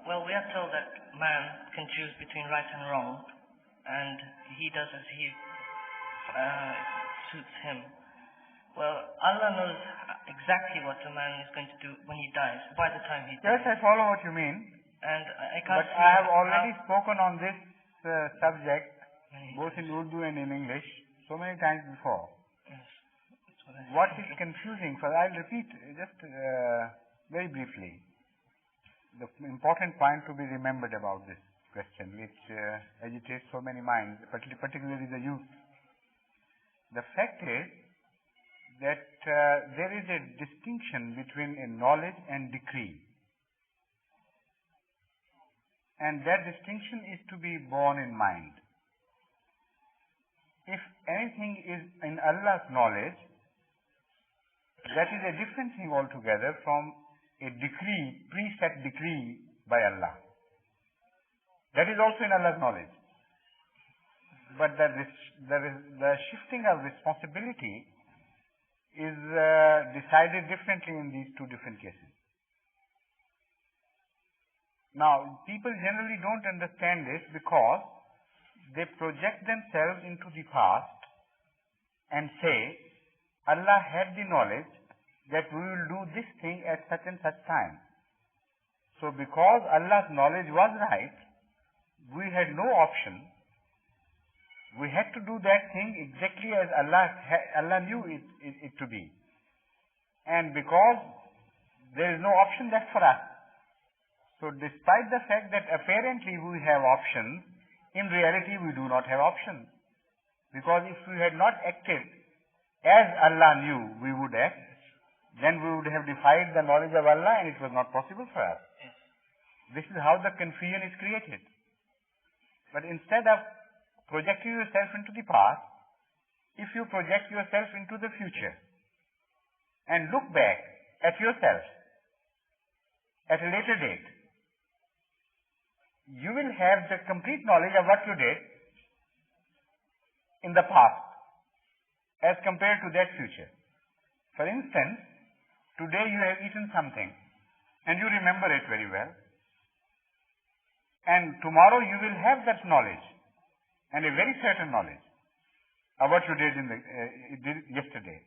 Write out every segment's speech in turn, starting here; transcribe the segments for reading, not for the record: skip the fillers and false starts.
Well, we are told that man can choose between right and wrong, and he does as he suits him. Well, Allah knows exactly what a man is going to do when he dies, by the time he dies. Yes, I follow what you mean. And I can't But see I have how already spoken on this subject, many both in times. Urdu and in English, so many times before. Yes, that's what I What think. is confusing, for I'll repeat just very briefly, the important point to be remembered about this question, which agitates so many minds, particularly the youth. The fact is that there is a distinction between a knowledge and decree. And that distinction is to be borne in mind. If anything is in Allah's knowledge, that is a different thing altogether from a decree, preset decree by Allah. That is also in Allah's knowledge. But the shifting of responsibility is decided differently in these two different cases. Now, people generally don't understand this because they project themselves into the past and say, Allah had the knowledge that we will do this thing at such and such time. So because Allah's knowledge was right, we had no option. We had to do that thing exactly as Allah knew it to be. And because there is no option left for us, so despite the fact that apparently we have options, in reality we do not have options. Because if we had not acted as Allah knew we would act, then we would have defied the knowledge of Allah and it was not possible for us. This is how the confusion is created. But instead of projecting yourself into the past, if you project yourself into the future and look back at yourself at a later date, you will have the complete knowledge of what you did in the past as compared to that future. For instance, today you have eaten something and you remember it very well. And tomorrow you will have that knowledge and a very certain knowledge of what you did yesterday.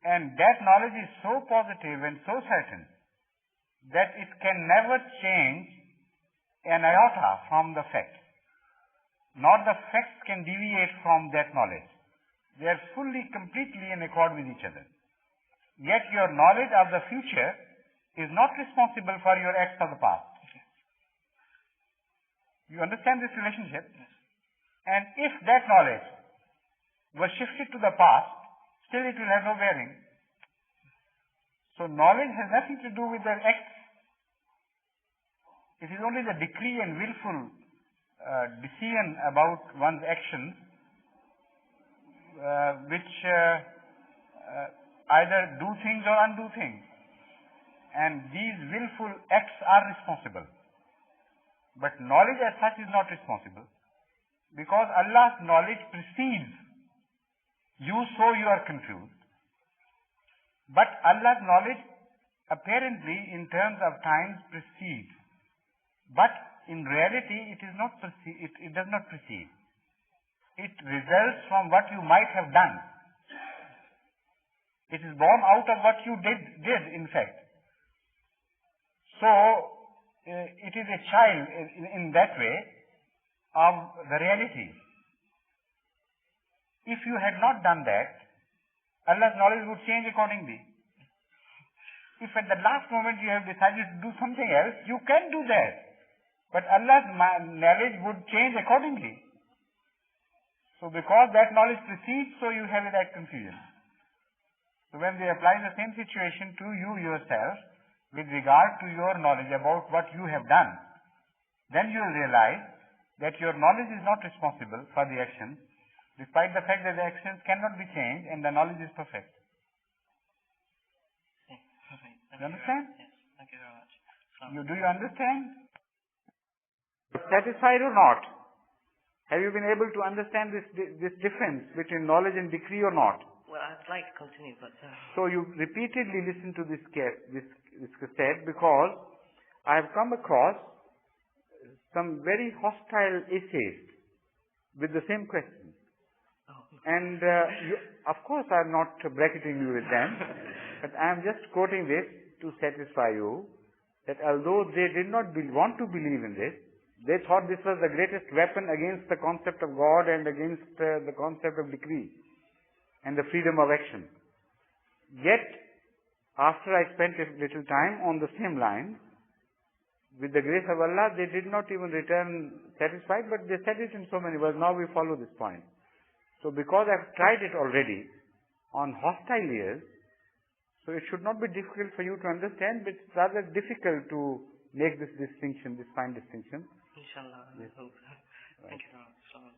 And that knowledge is so positive and so certain that it can never change an iota from the facts. Nor the facts can deviate from that knowledge. They are fully, completely in accord with each other. Yet your knowledge of the future is not responsible for your acts of the past. You understand this relationship? And if that knowledge was shifted to the past, still it will have no bearing. So knowledge has nothing to do with the acts. It is only the decree and willful decision about one's actions which either do things or undo things. And these willful acts are responsible. But knowledge as such is not responsible. Because Allah's knowledge precedes you, so you are confused. But Allah's knowledge apparently in terms of times precedes. But in reality it is not it does not precede. It results from what you might have done. It is born out of what you did in fact. So it is a child in that way of the reality. If you had not done that, Allah's knowledge would change accordingly. If at the last moment you have decided to do something else, you can do that. But Allah's knowledge would change accordingly. So because that knowledge precedes, so you have that confusion. So when they apply the same situation to you yourself, with regard to your knowledge about what you have done, then you will realize that your knowledge is not responsible for the actions, despite the fact that the actions cannot be changed and the knowledge is perfect. Okay. You understand? Yes, thank you very much. Do you understand? Satisfied or not? Have you been able to understand this difference between knowledge and decree or not? Well, I'd like to continue, but... So you repeatedly listen to this said, because I have come across some very hostile essayists with the same question. Oh. And of course I am not bracketing you with them, but I am just quoting this to satisfy you that although they did not want to believe in this, they thought this was the greatest weapon against the concept of God and against the concept of decree and the freedom of action. Yet, after I spent a little time on the same line, with the grace of Allah, they did not even return satisfied, but they said it in so many words. Now we follow this point. So because I've tried it already on hostile ears, so it should not be difficult for you to understand, but it's rather difficult to make this distinction, this fine distinction. Inshallah. Yes. I hope. Right. Thank you very much.